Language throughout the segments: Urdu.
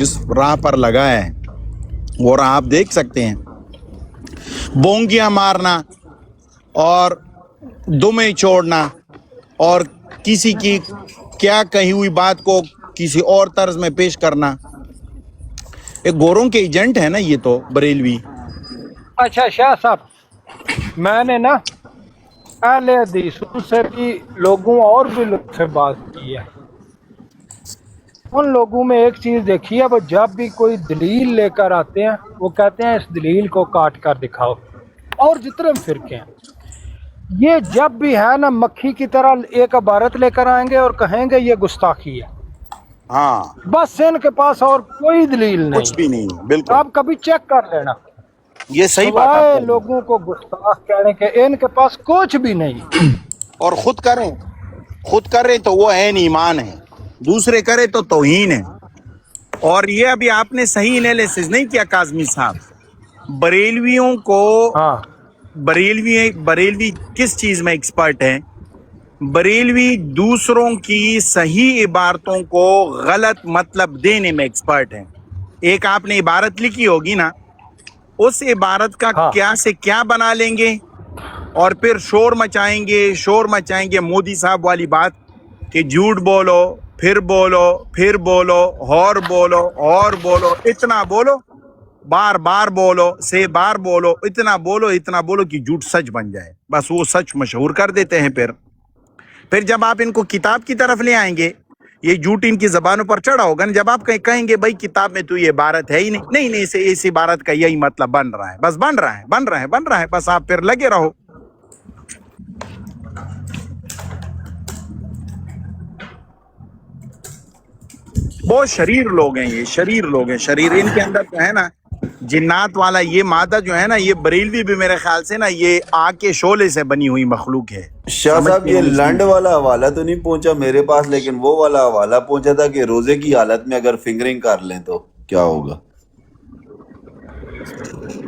جس راہ پر لگا ہے وہ راہ آپ دیکھ سکتے ہیں. بونگیاں مارنا اور دمیں چھوڑنا اور کسی کی کیا کہی ہوئی بات کو کسی اور طرز میں پیش کرنا. ایک گوروں کے ایجنٹ ہے نا یہ تو بریلوی. اچھا شاہ صاحب، میں نے نا اہل حدیثوں سے بھی لوگوں اور بھی لوگوں سے بات کی ہے. ان لوگوں میں ایک چیز دیکھی ہے، وہ جب بھی کوئی دلیل لے کر آتے ہیں وہ کہتے ہیں اس دلیل کو کاٹ کر دکھاؤ. اور جتنے فرقے ہیں یہ جب بھی ہے نا مکھی کی طرح ایک عبارت لے کر آئیں گے اور کہیں گے یہ گستاخی ہے. ہاں بس ان کے پاس اور کوئی دلیل نہیں کچھ ہے. بھی نہیں ہے. بالکل آپ کبھی چیک کر لینا، یہ صحیح بات آپ سوائے کر رہے ہیں. لوگوں کو گستاخ کہنے کے ان کے پاس کچھ بھی نہیں. اور خود کریں تو وہ عین ایمان ہے، دوسرے کرے تو توہین ہے. اور یہ ابھی آپ نے صحیح انالیسس نہیں کیا کاظمی صاحب. بریلویوں کو ہاں بریلوی کس چیز میں ایکسپرٹ ہیں؟ بریلوی دوسروں کی صحیح عبارتوں کو غلط مطلب دینے میں ایکسپرٹ ہیں. ایک آپ نے عبارت لکھی ہوگی نا، اس عبارت کا ہاں کیا سے کیا بنا لیں گے اور پھر شور مچائیں گے مودی صاحب والی بات کہ جھوٹ بولو پھر بولو اور بولو اتنا بولو بار بار بولو 6 بار بولو اتنا بولو کہ جھوٹ سچ بن جائے. بس وہ سچ مشہور کر دیتے ہیں. پھر جب آپ ان کو کتاب کی طرف لے آئیں گے یہ جھوٹ ان کی زبانوں پر چڑھا ہوگا نا. جب آپ کہیں گے بھائی کتاب میں تو یہ عبارت ہے ہی نہیں اس عبارت کا یہی مطلب بن رہا ہے، بس بن رہا ہے بس آپ پھر لگے رہو. بہت شریر لوگ ہیں یہ، شریر ان کے اندر جو ہے نا جنات والا یہ مادہ جو ہے نا، یہ بریلوی بھی میرے خیال سے نا یہ آگ کے شعلے سے بنی ہوئی مخلوق ہے. شاہ صاحب یہ لنڈ والا حوالہ تو نہیں پہنچا میرے پاس، لیکن وہ والا حوالہ پہنچا تھا کہ روزے کی حالت میں اگر فنگرنگ کر لیں تو کیا ہوگا.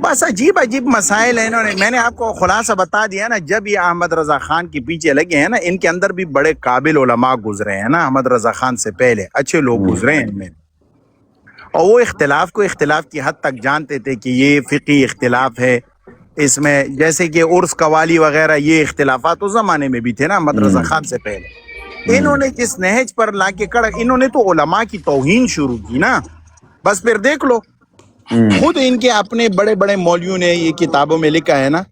بس عجیب مسائل ہیں. انہوں نے، میں نے آپ کو خلاصہ بتا دیا نا، جب یہ احمد رضا خان کے پیچھے لگے ہیں نا، ان کے اندر بھی بڑے قابل علماء گزرے ہیں نا. احمد رضا خان سے پہلے اچھے لوگ گزرے ہیں ان میں، اور وہ اختلاف کو اختلاف کی حد تک جانتے تھے کہ یہ فقہی اختلاف ہے. اس میں جیسے کہ عرس قوالی وغیرہ یہ اختلافات اس زمانے میں بھی تھے نا احمد رضا خان سے پہلے. انہوں نے جس نہج پر لا کے انہوں نے تو علماء کی توہین شروع کی نا. بس پھر دیکھ لو، خود ان کے اپنے بڑے بڑے مولویوں نے یہ کتابوں میں لکھا ہے نا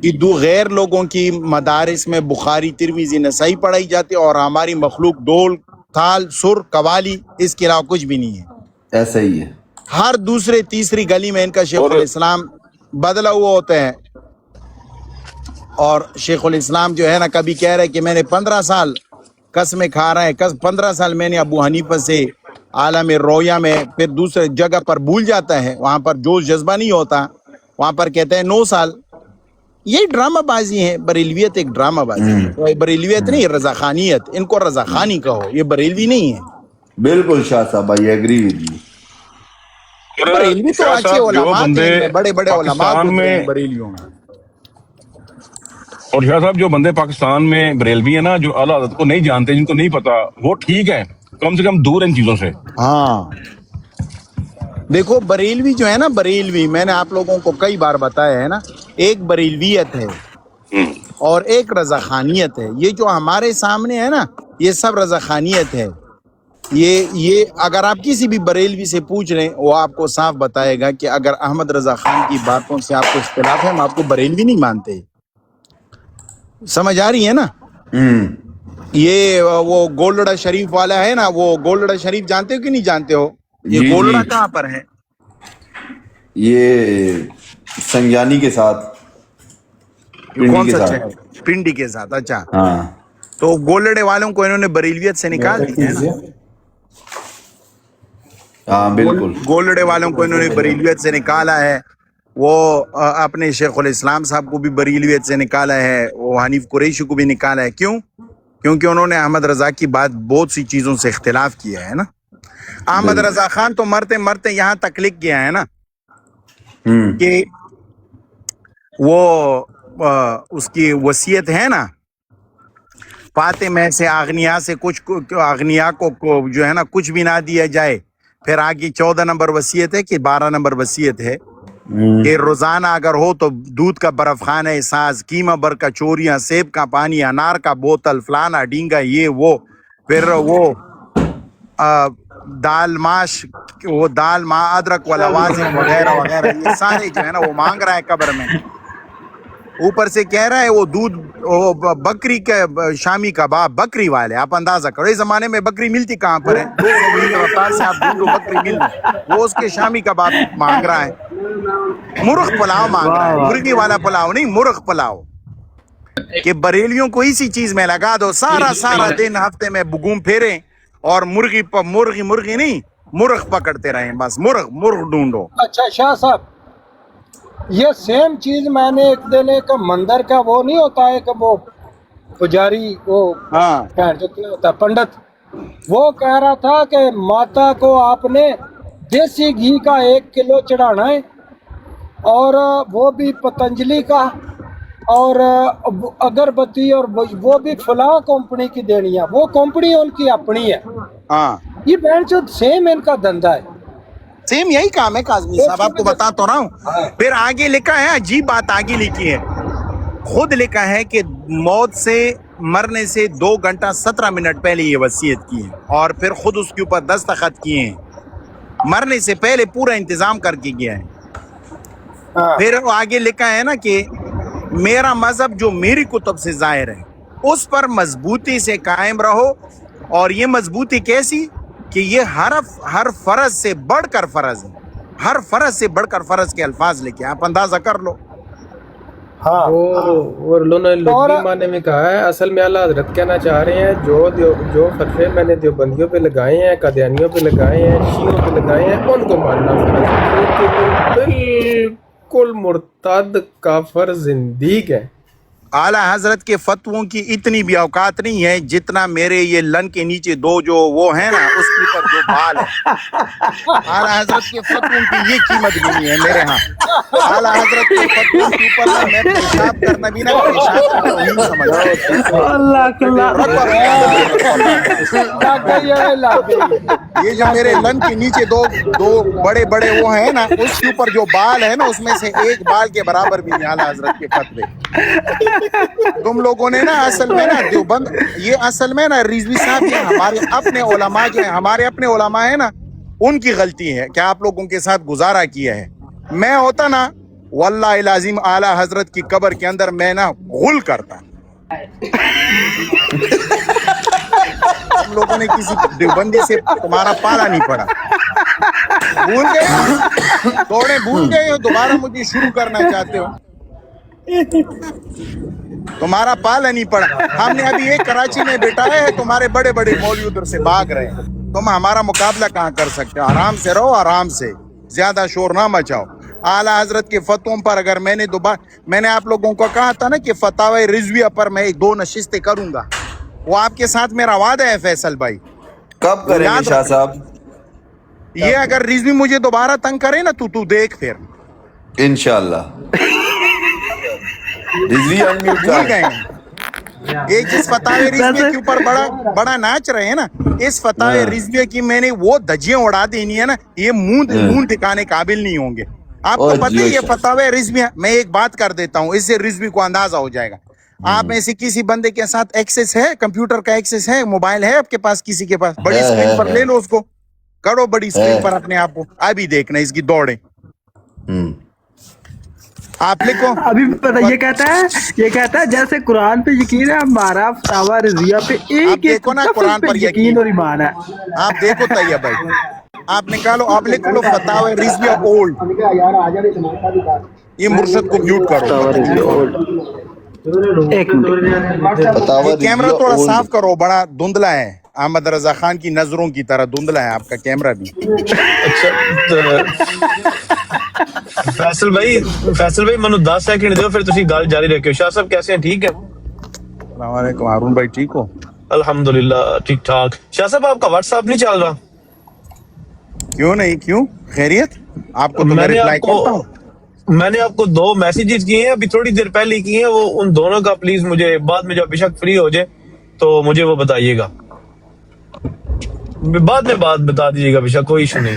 کہ دو غیر لوگوں کی مدارس میں بخاری ترمذی نسائی پڑھائی جاتی اور ہماری مخلوق ڈول تھال سر قوالی اس کے علاوہ کچھ بھی نہیں ہے. ایسا ہی ہے. ہر دوسرے تیسری گلی میں ان کا شیخ الاسلام بدلا ہوا ہوتا ہے. اور شیخ الاسلام جو ہے نا کبھی کہہ رہے کہ میں نے 15 سال قسمیں کھا رہا ہے، 15 سال میں نے ابو حنیفہ سے عالم رویا میں، پھر دوسرے جگہ پر بھول جاتا ہے، وہاں پر جوش جذبہ نہیں ہوتا، وہاں پر کہتے ہیں 9 سال. یہ ڈرامہ بازی ہے. بریلویت ایک ڈرامہ بازی ہے. بریلویت نہیں، رضا خانیت. ان کو رضا خانی کہو، یہ بریلوی نہیں ہے. بالکل شاہ صاحب I agree with you. Barelvi تو شاہ اچھے صاحب جو علماء تھے، بندے ان میں بڑے بڑے علماء پاکستان گزرے میں، ہیں بریلیوں میں. اور شاہ صاحب جو بندے پاکستان میں بریلوی ہیں نا، جو اعلیٰ حضرت کو نہیں جانتے، جن کو نہیں پتا، وہ ٹھیک ہے، کم سے کم دور ان چیزوں سے. ہاں دیکھو بریلوی جو ہے نا، بریلوی میں نے آپ لوگوں کو کئی بار بتایا ہے نا، ایک بریلویت ہے اور ایک رضا خانیت ہے. یہ جو ہمارے سامنے ہے نا یہ سب رضا خانیت ہے. یہ اگر آپ کسی بھی بریلوی سے پوچھ رہے ہیں وہ آپ کو صاف بتائے گا کہ اگر احمد رضا خان کی باتوں سے آپ کو اختلاف ہے ہم آپ کو بریلوی نہیں مانتے. سمجھ آ رہی ہے نا؟ یہ وہ گولڑا شریف والا ہے نا، وہ گولڑا شریف جانتے ہو کہ نہیں جانتے ہو؟ یہ جی گولڑا جی، کہاں پر ہے؟ یہ سنگیانی کے ساتھ، پنڈی کون کے سا ساتھ. شہر؟ پنڈی کے ساتھ. اچھا، ہاں تو گولڑے والوں کو انہوں نے بریلویت سے نکال دیا ہے نا. ہاں بالکل. گولڑے والوں کو انہوں نے بریلویت سے نکالا ہے. وہ اپنے شیخ الاسلام صاحب کو بھی بریلویت سے نکالا ہے، وہ حنیف قریشی کو بھی نکالا ہے. کیوں؟ کیونکہ انہوں نے احمد رضا کی بہت سی چیزوں سے اختلاف کیا ہے نا. احمد رضا خان تو مرتے مرتے یہاں تک لکھ گیا ہے نا کہ وہ اس کی وصیت ہے نا، فاتح میں سے اغنیا سے کچھ اغنیا کو جو ہے نا کچھ بھی نہ دیا جائے، پھر آگے 14 نمبر وصیت ہے کہ 12 نمبر وصیت ہے کہ روزانہ اگر ہو تو دودھ کا برف خانہ ساز، قیمہ بر کا چوریاں، سیب کا پانی، انار کا بوتل، فلانا ڈینگا، یہ وہ، پھر وہ دال ماش، وہ دال ما ادرک والا واضح وغیرہ وغیرہ، یہ سارے جو ہے نا وہ مانگ رہا ہے قبر میں. اوپر سے کہہ رہا ہے وہ دودھ، وہ بکری کا شامی کباب، بکری والے آپ اندازہ کرو اس زمانے میں بکری ملتی کہاں پر ہے؟ 200 میٹر رفتار سے آپ ڈھونڈو بکری مل رہی، وہ اس کے شامی کباب مانگ رہا ہے. مرغ پلاؤ مانگ رہا ہے، مرغی والا پلاؤ نہیں، مرغ پلاؤ. کہ بریلیوں کو اسی چیز میں لگا دو، سارا دن ہفتے میں گھوم پھیریں اور مرغی نہیں، مرغ پکڑتے رہیں، بس مرغ ڈھونڈو. اچھا شاہ صاحب، یہ سیم چیز میں نے ایک دن ایک مندر کا وہ نہیں ہوتا ہے کہ وہ پجاری، وہ ہاں جو کیا ہوتا ہے پنڈت، وہ کہہ رہا تھا کہ ماتا کو آپ نے دیسی گھی کا 1 کلو چڑھانا ہے، اور وہ بھی پتنجلی کا، اور اگربتی، اور وہ بھی فلاں کمپنی کی دینی ہے، وہ کمپنی ان کی اپنی ہے. ہاں یہ بہن چود سیم ان کا دھندا ہے. سیم یہی کام ہے کاظمی صاحب، آپ کو بتا تو رہا ہوں. پھر آگے لکھا ہے، عجیب بات آگے لکھی ہے، خود لکھا ہے کہ موت سے مرنے سے 2 گھنٹہ 17 منٹ پہلے یہ وصیت کی ہے، اور پھر خود اس کے اوپر دستخط کیے ہیں، مرنے سے پہلے پورا انتظام کر کے گیا ہے. پھر آگے لکھا ہے نا کہ میرا مذہب جو میری کتب سے ظاہر ہے اس پر مضبوطی سے قائم رہو، اور یہ مضبوطی کیسی کہ یہ ہر فرض سے بڑھ کر فرض ہے، ہر فرض سے بڑھ کر فرض کے الفاظ لکھے، آپ اندازہ کر لو. اور انہوں نے لغوی معنی میں کہا ہے. اصل میں اعلیٰ حضرت کہنا چاہ رہے ہیں جو فتوے میں نے دیوبندیوں پہ لگائے ہیں، قادیانیوں پہ لگائے ہیں، شیعوں پہ لگائے ہیں، ان کو ماننا فرض ہے، کیونکہ وہ بالکل مرتد کافر زندیق ہے. اعلیٰ حضرت کے فتووں کی اتنی بھی اوقات نہیں ہے جتنا میرے یہ لن کے نیچے 2 جو وہ ہیں نا اس کے اوپر جو بال ہے. اعلیٰ حضرت کے فتووں کی یہ قیمت بھی نہیں ہے میرے ہاں. اعلیٰ حضرت کے فتووں کے اوپر نا میں پیشاب کرنا بھی نا پیشاب کی توہین سمجھتا ہوں. یہ جو میرے لن کے نیچے دو بڑے وہ ہیں نا، اس کے اوپر جو بال ہے نا اس میں سے ایک بال کے برابر بھی نہیں اعلیٰ حضرت کے فتوے. تم لوگوں نے نا اصل میں نا دیوبند، یہ اصل میں نا رضوی صاحب، یہ ہمارے اپنے علماء جو ہیں، ہمارے اپنے علماء ہیں نا، ان کی غلطی ہے کہ آپ لوگوں کے ساتھ گزارا کیا ہے. میں ہوتا نا واللہ العظیم اعلیٰ حضرت کی قبر کے اندر میں نا غل کرتا. تم لوگوں نے کسی دیوبندی سے تمہارا پالا نہیں پڑا، بھول گئے، دوڑے بھول گئے ہو، دوبارہ مجھے شروع کرنا چاہتے ہو. تمہارا پالا نہیں پڑا. ہم نے ابھی ایک کراچی میں بٹھایا ہے، تمہارے بڑے مولوی ادھر سے بھاگ رہے ہیں. تم ہمارا مقابلہ کہاں کر سکتے ہو؟ آرام سے رہو، آرام سے، زیادہ شور نہ مچاؤ. اعلیٰ حضرت کے فتووں پر اگر میں نے آپ لوگوں کو کہا تھا نا کہ فتاوی رضویہ پر میں 2 نشستیں کروں گا، وہ آپ کے ساتھ میرا وعدہ ہے فیصل بھائی. کب کریں گے شاہ صاحب؟ یہ اگر رضوی مجھے دوبارہ تنگ کرے نا تو دیکھ پھر انشاءاللہ. رضوی انمیوٹ بھول کر. گئے ایک جس فتاوی رضویہ کے اوپر بڑا ناچ رہے ہیں نا، اس فتاوی رضویہ کی میں نے وہ دھجیاں اڑا دینی ہے نا، یہ منہ ٹھکانے قابل نہیں ہوں گے. آپ کو پتہ ہے یہ فتاوی رضویہ، میں ایک بات کر دیتا ہوں، اس سے رضوی کو اندازہ ہو جائے گا. آپ میں سے کسی بندے کے ساتھ ایکسس ہے، کمپیوٹر کا ایکسس ہے، موبائل ہے آپ کے پاس، کسی کے پاس؟ بڑی اسکرین پر لے لو اس کو، کرو بڑی اسکرین پر اپنے آپ کو، ابھی دیکھنا اس کی دوڑیں. آپ لکھو ابھی پتہ یہ کہتا ہے جیسے قرآن پہ یقین ہے، ہمارا فتاوی رضویہ پہ ایک دیکھو نا قرآن پر یقین اور ایمان ہے. آپ دیکھو طیب بھائی، آپ نکالو، آپ لکھ لو فتاوی رضویہ اولڈ. یہ مرشد کو میوٹ کرو. ایک منٹ، یہ کیمرہ تھوڑا صاف کرو، بڑا دھندلا ہے، احمد رضا خان کی نظروں کی طرح دھندلا ہے آپ کا کیمرہ بھی. فیصل بھائی منو 10 سیکنڈ دیو، پھر تسی گل جاری رکھو. شاہ صاحب کیسے ہیں؟ ٹھیک ہے؟ السلام علیکم ہارون بھائی، ٹھیک ہو؟ الحمدللہ ٹھیک ٹھاک. شاہ صاحب آپ کا واٹس ایپ نہیں چل رہا؟ کیوں نہیں؟ کیوں خیریت؟ آپ کو تو میں رپلائی کرتا ہوں. میں نے آپ کو 2 میسیجز کیے ہیں ابھی تھوڑی دیر پہلے کیے ہیں، وہ ان دونوں کا پلیز مجھے بعد میں جب بے شک فری ہو جائے تو مجھے وہ بتائیے گا. بعد میں بات بتا دیجیے گا بشا، کوئی ایشو نہیں.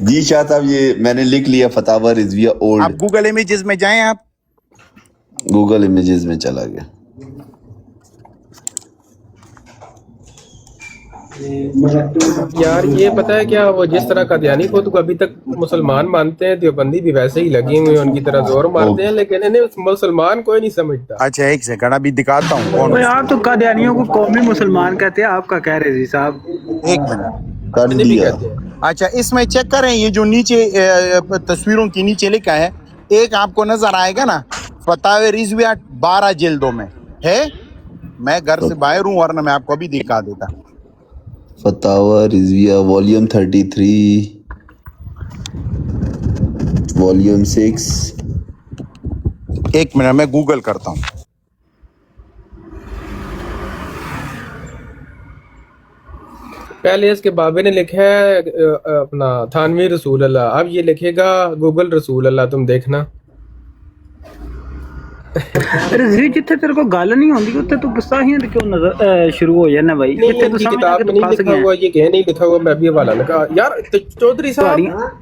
جی شاہ صاحب یہ میں نے لکھ لیا فتاوی رضویہ آپ اولڈ. گوگل امیجز میں جائیں, آپ گوگل امیجز میں چلا گیا. یار یہ پتہ ہے کیا، وہ جس طرح قادیانی خود کو ابھی تک مسلمان مانتے ہیں، دیوبندی بھی ویسے ہی لگی ہوئی ہیں ان کی طرح زور مارتے ہیں، لیکن انہیں مسلمان کوئی نہیں سمجھتا. اچھا ایک سیکنڈ ابھی دکھاتا ہوں کون. آپ تو قادیانیوں کو قومی مسلمان کہتے ہیں، آپ کا کہہ رہے جی صاحب. ایک منٹ کر بھی دیا. کہتے ہیں. اچھا اس میں چیک کریں, یہ جو نیچے تصویروں کے نیچے لکھا ہے, ایک آپ کو نظر آئے گا نا فتاوی رضویہ 12 جلدوں میں ہے. میں گھر سے باہر ہوں ورنہ میں آپ کو ابھی دکھا دیتا. فتاوی رضویہ والیوم 33 والیوم 6. ایک منٹ میں گوگل کرتا ہوں. پہلے اس کے بابے نے لکھا ہے اپنا تھانوی رسول اللہ، اب یہ لکھے گا گوگل رسول اللہ، تم دیکھنا. رضوی جتھے تیرے کو گل نہیں ہوندی اتنے تو گستاخیاں تے کیوں نظر شروع ہو جانا بھائی. نہیں اتنے ان تو کی سمجھ کتاب میں نہیں لکھا ہوا، یہ کہ نہیں لکھا ہوا، میں بھی حوالہ لگا. یار چودھری صاحب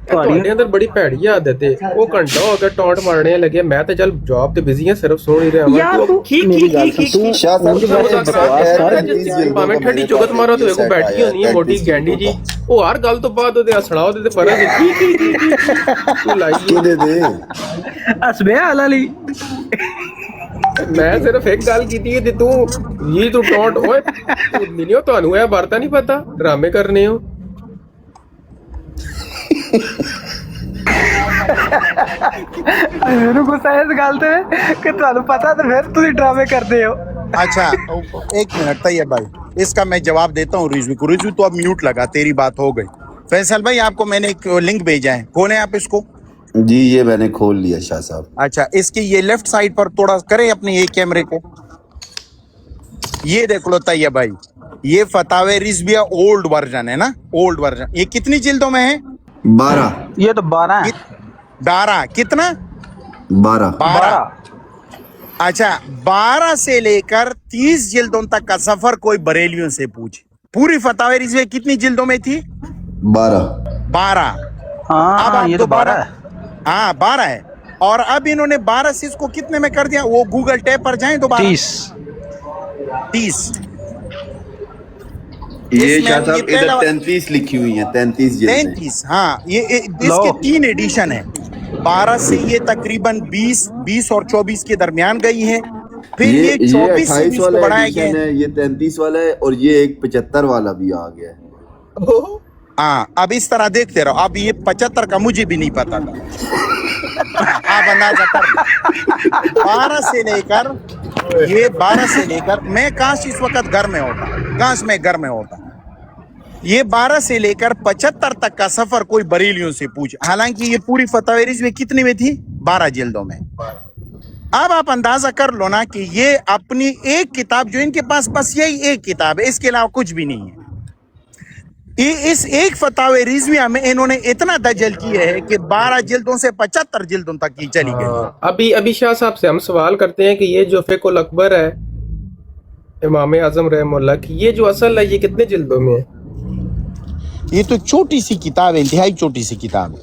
تہاڈے اندر بڑی بھیڑی عادت ہے. وہ گھنٹہ ہو گیا ٹونٹ مارنے لگے، میں تے چل جاب تے بزی ہیں، صرف سن ہی رہا ہوں. یار تو میری گل سن تو شاہ صاحب ਭਾਵੇਂ ٹھنڈی چگت مارو تو ایک بیٹھی ہونی ہے موٹی گینڈی جی، وہ ہر گل تو بعد وہ سنا تے فرض ہے لائیے. دے دے ہسبے علی میں صرف ایک گل کی ہے تو یہ تو ٹونٹ ہوئے نہیں ہو تو ہے بارتا نہیں پتا ڈرامے کرنے ہو. میرے غصہ اس گل تے کہ تانوں پتہ تے پھر تسی ڈرامے کردے ہو. اچھا ایک منٹ طیب بھائی, اس کا میں جواب دیتا ہوں رضوی کو. رضوی تو اب میوٹ لگا, تیری بات ہو گئی. فیصل بھائی آپ کو میں نے ایک لنک بھیجا ہے, کھولیں آپ اس کو. جی یہ میں نے کھول لیا شاہ صاحب. اچھا اس کی یہ لیفٹ سائڈ پر تھوڑا کریں اپنے یہ کیمرے کو, یہ دیکھ لو طیب بھائی, یہ فتاوی رضویہ اولڈ ورژن ہے نا, اولڈ ورژن. یہ کتنی جلدوں میں ہے؟ 12 یہ تو 12 ہے. 12 کتنا؟ 12. اچھا 12 سے لے کر 30 جلدوں تک کا سفر کوئی بریلیوں سے پوچھ. پوری فتاوی رضویہ کتنی جلدوں میں تھی؟ 12. ہاں یہ تو 12 ہے. ہاں 12 ہے. اور اب انہوں نے 12 سے اس کو کتنے میں کر دیا؟ وہ گوگل ٹیب پر جائیں دوبارہ. 30. یہ شاہ صاحب ادھر 33 لکھی ہوئی ہیں, 33 جلدیں. 33. ہاں یہ اس کے 3 ایڈیشن ہیں. 12 سے یہ تقریباً 20 اور 24 کے درمیان گئی ہے. پھر یہ 24 سے 28 20 کو والا بڑھایا ایڈیشن گیا ہے, یہ 33 والا ہے, اور یہ ایک 75 والا بھی آ گیا ہے. ہاں اب اس طرح دیکھتے رہو. اب یہ 75 کا مجھے بھی نہیں پتا تھا, آپ اندازہ کر لیں. 12 سے لے کر یہ 12 سے لے کر میں کاش اس وقت گھر میں ہوتا, کاش میں گھر میں ہوتا. یہ 12 سے لے کر 75 تک کا سفر کوئی بریلیوں سے پوچھ. حالانکہ یہ پوری فتاوی رضویہ کتنی میں تھی؟ 12 جلدوں میں. اب آپ اندازہ کر لو نا کہ یہ اپنی ایک کتاب جو ان کے پاس بس یہی ایک کتاب ہے, اس کے علاوہ کچھ بھی نہیں ہے. اس ایک فتاوی رضویہ میں انہوں نے اتنا دجل کیا ہے کہ 12 جلدوں سے 75 جلدوں تک کی چلی گئی. ابھی شاہ صاحب سے ہم سوال کرتے ہیں کہ یہ جو فقہ الاکبر ہے امام اعظم رحمہ اللہ کی, یہ جو اصل ہے یہ کتنے جلدوں میں ہے؟ یہ تو چھوٹی سی کتاب ہے, انتہائی چھوٹی سی کتاب ہے.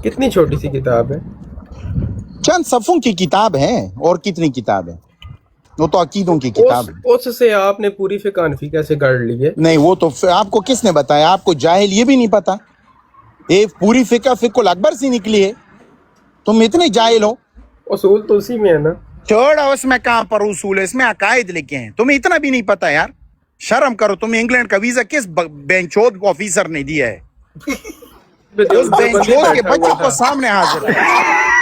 کتنی چھوٹی سی کتاب ہے؟ چند صفوں کی کتاب ہے, اور کتنی کتاب ہے, وہ تو عقیدوں کی کتاب ہے. اس سے آپ نے پوری فقہ حنفی کیسے گڑھ لی ہے؟ نہیں وہ تو آپ کو کس نے بتایا؟ آپ کو جاہل یہ بھی نہیں پتا. یہ پوری فقہ الاکبر سے نکلی ہے, تم اتنے جاہل ہو. اصول تو اسی میں ہے نا. چھوڑا, اس میں کہاں پر اصول ہے, اس میں عقائد لکھے ہیں. تمہیں اتنا بھی نہیں پتا یار, شرم کرو. تمہیں انگلینڈ کا ویزا کس بینچود آفیسر نے دیا ہے؟ اس بینچود کے بچے کو سامنے حاضر ہے.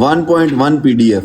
1.1 PDF।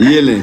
یہ لیں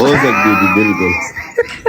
ہو سکتی تھی بالکل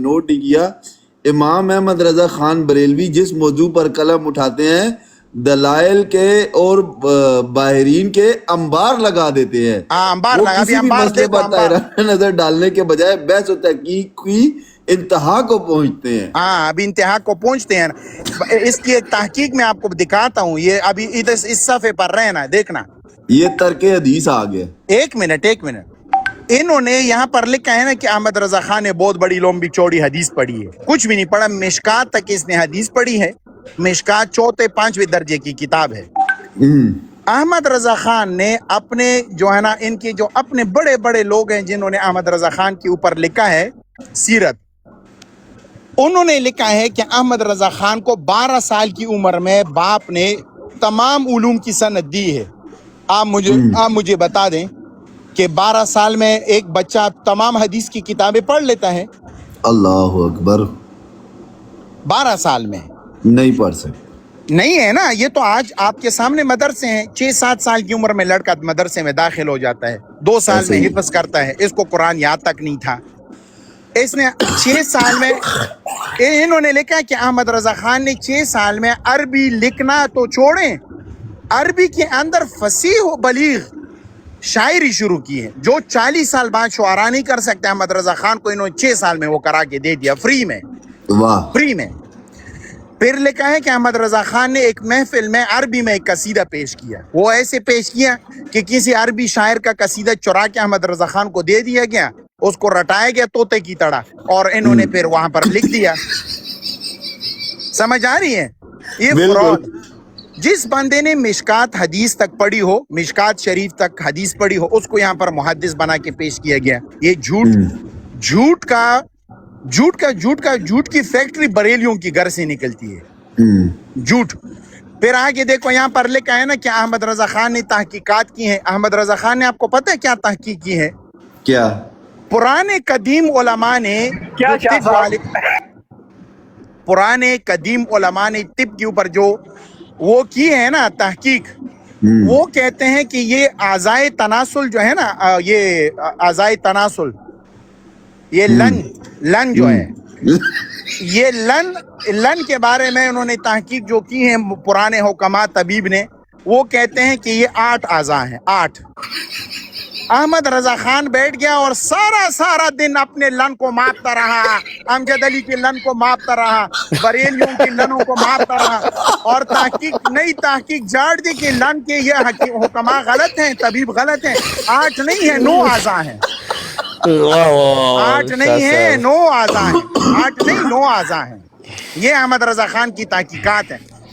نوٹ نہیں کیا۔ امام احمد رضا خان بریلوی جس موضوع پر قلم اٹھاتے ہیں دلائل کے اور باہرین کے انبار لگا دیتے ہیں، انبار وہ لگا کسی دیا، بھی انبار مسئلے دیکھو، پر انبار۔ دائرہ نظر ڈالنے کے بجائے بحث و تحقیق کی انتہا کو پہنچتے ہیں۔ ہاں، ابھی انتہا کو پہنچتے ہیں۔ اس کی ایک تحقیق میں آپ کو دکھاتا ہوں، یہ ابھی ادھر اس صفحے پر رہنا، دیکھنا، یہ ترک حدیث آ گیا۔ ایک منٹ، انہوں نے یہاں پر لکھا ہے نا کہ احمد رضا خان نے بہت بڑی لمبی چوڑی حدیث پڑھی ہے، کچھ بھی نہیں پڑھا، مشکات تک اس نے حدیث پڑھی ہے، مشکات 4 5 درجے کی کتاب ہے۔ احمد رضا خان نے اپنے جو ہے نا، ان کے جو اپنے بڑے بڑے لوگ ہیں جنہوں نے احمد رضا خان کے اوپر لکھا ہے سیرت، انہوں نے لکھا ہے کہ احمد رضا خان کو 12 سال کی عمر میں باپ نے تمام علوم کی سند دی ہے۔ آپ مجھے بتا دیں کہ 12 سال میں ایک بچہ تمام حدیث کی کتابیں پڑھ لیتا ہے؟ اللہ اکبر، 12 سال میں نہیں پڑھ سکتے۔ نہیں ہے نا۔ یہ تو آج آپ کے سامنے مدرسے ہیں، 6 7 سال کی عمر میں لڑکا مدرسے میں داخل ہو جاتا ہے، 2 سال میں حفظ کرتا ہے، اس کو قرآن یاد تک نہیں تھا، اس نے 6 سال میں، انہوں نے لکھا کہ احمد رضا خان نے 6 سال میں عربی لکھنا تو چھوڑیں، عربی کے اندر فصیح و بلیغ شاعری شروع کی ہے، جو 40 سال بعد شعراء نہیں کر سکتے، احمد رضا خان کو انہوں نے 6 سال میں وہ کرا کے دے دیا، فری میں، واہ، فری میں۔ پھر لکھا ہے کہ احمد رضا خان نے ایک محفل میں عربی میں ایک قصیدہ پیش کیا، وہ ایسے پیش کیا کہ کسی عربی شاعر کا قصیدہ چرا کے احمد رضا خان کو دے دیا گیا، اس کو رٹایا گیا طوطے کی طرح، اور انہوں نے پھر وہاں پر لکھ دیا۔ سمجھ آ رہی ہے؟ یہ فراڈ۔ جس بندے نے مشکات حدیث تک پڑھی ہو، مشکات شریف تک حدیث پڑھی ہو، اس کو یہاں پر محدث بنا کے پیش کیا گیا۔ یہ جھوٹ کی فیکٹری بریلیوں کی گھر سے نکلتی ہے، جھوٹ۔ پھر آگے دیکھو، یہاں پر لکھا ہے نا کہ احمد رضا خان نے تحقیقات کی ہیں۔ احمد رضا خان نے، آپ کو پتہ ہے کیا تحقیق کی ہے؟ کیا؟ پرانے قدیم علماء نے طب کے اوپر جو وہ کی ہے نا تحقیق، وہ کہتے ہیں کہ یہ اعضائے تناسل جو ہے نا، یہ اعضائے تناسل، یہ لن جو ہے، یہ لن کے بارے میں انہوں نے تحقیق جو کی ہے پرانے حکماء طبیب نے، وہ کہتے ہیں کہ یہ 8 اعضاء ہیں، 8۔ احمد رضا خان بیٹھ گیا اور سارا دن اپنے لن کو ماپتا رہا، امجد علی کی لن کو ماپتا رہا، بریلیوں کی لنوں کو ماپتا رہا، اور نئی تحقیق جاڑ دی کہ لن کے یہ حکماء غلط ہیں، طبیب غلط ہیں، 8 نہیں ہے، 9 اعضاء ہیں، 8 نہیں ہے، 9 اعضاء ہیں، 8 نہیں 9 اعضاء ہیں۔ یہ احمد رضا خان کی تحقیقات ہیں۔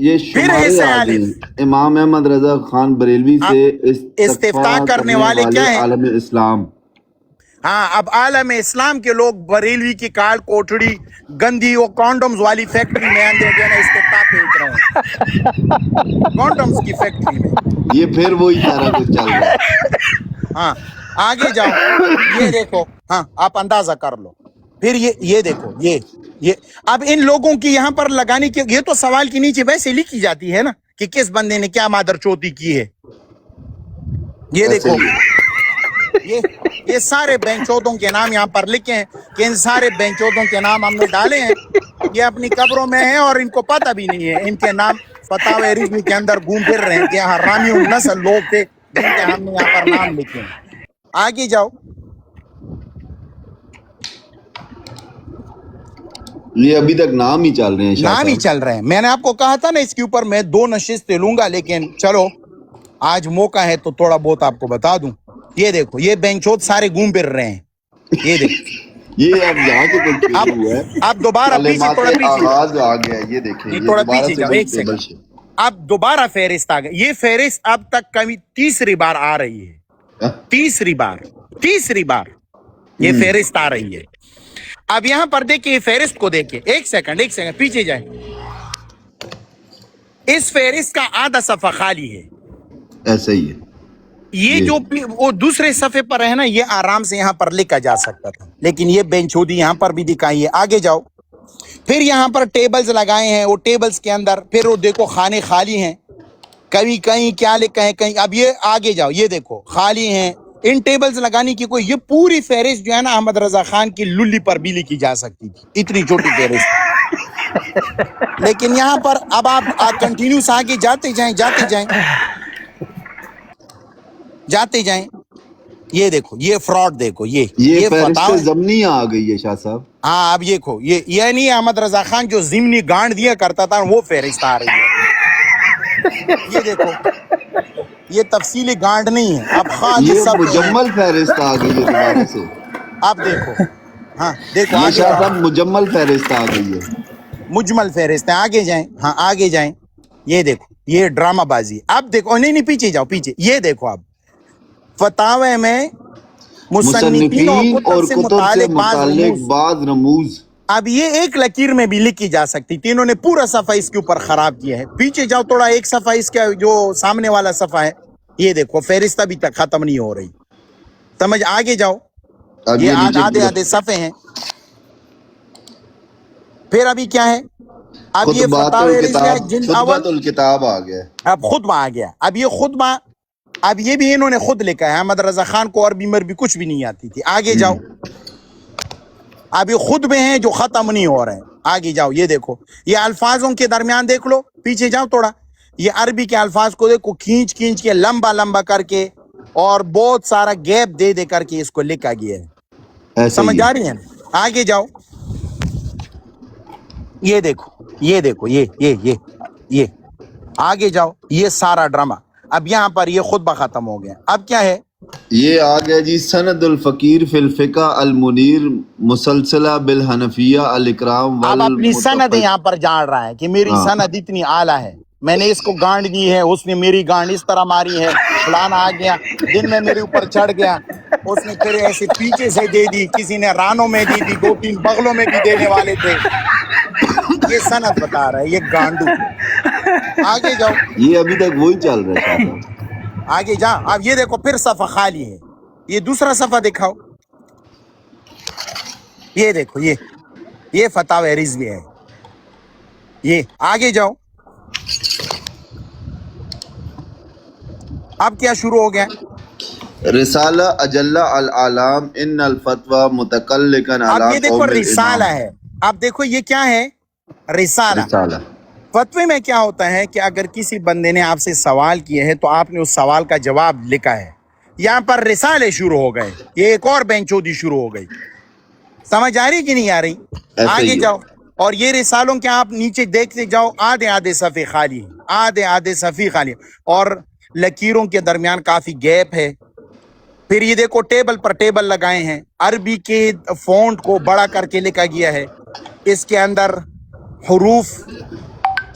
یہ پھر شمارے حصہ آ الف گئے امام احمد رضا خان بریلوی سے استفتاء کرنے والے کیا ہیں؟ عالم اسلام. ہاں اب عالم اسلام کے لوگ بریلوی کی کال کوٹڑی گندی وہ کانڈومز والی فیکٹری میں اندر جو ہے نا استفتاء بھیج رہے ہیں کانڈومز کی فیکٹری میں. یہ پھر وہی سارا کچھ چل رہا ہے. ہاں آگے جاؤ یہ دیکھو. ہاں آپ اندازہ کر لو. پھر یہ دیکھو یہ اب ان لوگوں کی یہاں پر لگانے کی یہ تو سوال کے نیچے ویسے لکھی جاتی ہے نا کہ کس بندے نے کیا مادر چوتی کی ہے. یہ دیکھو یہ سارے بینچودوں کے نام یہاں پر لکھے ہیں کہ ان سارے بینچودوں کے نام ہم نے ڈالے ہیں. یہ اپنی قبروں میں ہیں اور ان کو پتہ بھی نہیں ہے. ان کے نام فتاوی رضوی کے اندر گھوم پھر رہے ہیں کہ حرامی نسل لوگ تھے جن کے ہم نے یہاں پر نام لکھے ہیں. آگے جاؤ. یہ ابھی تک نام ہی چل رہے ہیں. نام ہی چل رہے ہیں. میں نے آپ کو کہا تھا نا اس کے اوپر میں 2 نشستیں لوں گا لیکن چلو آج موقع ہے تو تھوڑا بہت آپ کو بتا دوں. یہ دیکھو یہ بینچود سارے گھوم پھر رہے ہیں. یہ دیکھو یہ اب یہاں سے کچھ شروع ہوا ہے. اب دوبارہ پیچھے تھوڑا پیچھے آغاز آ گیا. یہ دیکھیں یہ تھوڑا دوبارہ پیچھے سے جاؤ. ایک سیکنڈ. اب دوبارہ فہرست آ گئی. یہ فہرست اب تک کبھی تیسری بار آ رہی ہے. تیسری بار یہ فہرست آ رہی ہے. اب یہاں پر دیکھیں فہرست کو دیکھیں. ایک سیکنڈ پیچھے جائیں. اس فہرست کا آدھا صفحہ خالی ہے. ایسا ہی ہے. یہ جو وہ دوسرے صفحے پر ہے نا یہ آرام سے یہاں پر لکھا جا سکتا تھا لیکن یہ بینچودی یہاں پر بھی دکھائی ہے. آگے جاؤ. پھر یہاں پر ٹیبلز لگائے ہیں. وہ ٹیبلز کے اندر پھر وہ دیکھو خانے خالی ہیں. کبھی کہیں کیا لکھا ہے کہیں. اب یہ آگے جاؤ. یہ دیکھو خالی ہیں. ان ٹیبلز لگانے کی کوئی یہ پوری فہرست جو ہے نا احمد رضا خان کی للی پر بھی لکھی جا سکتی تھی. اتنی چھوٹی فہرست. لیکن یہاں پر اب آپ کنٹینیوس آگے جاتے جائیں. یہ دیکھو یہ فراڈ دیکھو. یہ فہرست ضمنی آ گئی ہے شاہ صاحب. ہاں اب دیکھو یہ نہیں احمد رضا خان جو ضمنی گانڈ دیا کرتا تھا وہ فہرست آ رہی ہے. یہ دیکھو یہ تفصیلی گانڈ نہیں ہے. اب خان یہ مجمل فہرست آ گئی ہے دوبارہ سے. اب دیکھو. ہاں دیکھو یہ آگے شاہ صاحب مجمل فہرست آ گئی ہے. مجمل فہرست ہے. آگے جائیں. ہاں آگے جائیں. یہ دیکھو یہ ڈرامہ بازی. اب دیکھو نہیں پیچھے جاؤ پیچھے. یہ دیکھو اب فتاوی میں مصنفین اور کتب سے متعلق بعض رموز. اب یہ ایک لکیر میں بھی لکھی جا سکتی تھی. انہوں نے پورا صفحہ اس کے اوپر خراب کیا ہے. پیچھے جاؤ تھوڑا. ایک صفحہ اس کا جو سامنے والا صفحہ ہے یہ دیکھو فہرست ابھی تک ختم نہیں ہو رہی. سمجھ. آگے جاؤ. یہ آدھے صفحے ہیں. پھر ابھی کیا ہے. اب یہ خطبۃ الکتاب آ گیا. اب خطبہ آ گیا. اب یہ خطبہ اب یہ بھی انہوں نے خود لکھا ہے. احمد رضا خان کو عربی مربی کچھ بھی نہیں آتی تھی. آگے جاؤ. اب یہ خطبے ہیں جو ختم نہیں ہو رہے ہیں. آگے جاؤ. یہ دیکھو یہ الفاظوں کے درمیان دیکھ لو. پیچھے جاؤ تھوڑا. یہ عربی کے الفاظ کو دیکھو کھینچ کے لمبا کر کے اور بہت سارا گیپ دے کر کے اس کو لکھا گیا ہے. سمجھ آ رہی ہے. آگے جاؤ. یہ دیکھو یہ آگے جاؤ. یہ سارا ڈرامہ. اب یہاں پر یہ خطبہ ختم ہو گیا. اب کیا ہے. یہ آ گیا جی سند الفقیر فی الفقہ المنیر مسلسلہ بالحنفیہ الاکرام. اب اپنی سند یہاں پر جان رہا ہے کہ میری سند اتنی اعلیٰ ہے. میں نے اس کو گانڈ دی ہے. اس نے میری گانڈ اس طرح ماری ہے. فلانا آ گیا دن میں میرے اوپر چڑھ گیا. اس نے پھر ایسے پیچھے سے دے دی. کسی نے رانوں میں دی تھی. 2-3 بغلوں میں بھی دینے والے تھے. یہ سند بتا رہا ہے. یہ گانڈو. آگے جاؤ. یہ ابھی تک وہی چل رہا ہے. آگے جا. اب یہ دیکھو پھر صفحہ خالی ہے. یہ دوسرا صفحہ دکھاؤ. یہ دیکھو یہ فتاوی رضوی ہے. یہ آگے جاؤ. اب کیا شروع ہو گیا. رسالہ اجلہ العالم ان الفتوی متکلکن علی. اب یہ دیکھو رسالہ ہے. اب دیکھو یہ کیا ہے. رسالہ. فتوی میں کیا ہوتا ہے کہ اگر کسی بندے نے آپ سے سوال کیا ہے تو آپ نے اس سوال کا جواب لکھا ہے. یہاں پر رسالے شروع ہو گئے. یہ ایک اور بینچودی شروع ہو گئی. سمجھ آ رہی کہ نہیں آ رہی. آگے جاؤ. اور یہ رسالوں کے آپ نیچے دیکھتے جاؤ. آدھے صفحے خالی ہیں. آدھے صفحے خالی اور لکیروں کے درمیان کافی گیپ ہے. پھر یہ دیکھو ٹیبل پر ٹیبل لگائے ہیں. عربی کے فونٹ کو بڑا کر کے لکھا گیا ہے. اس کے اندر حروف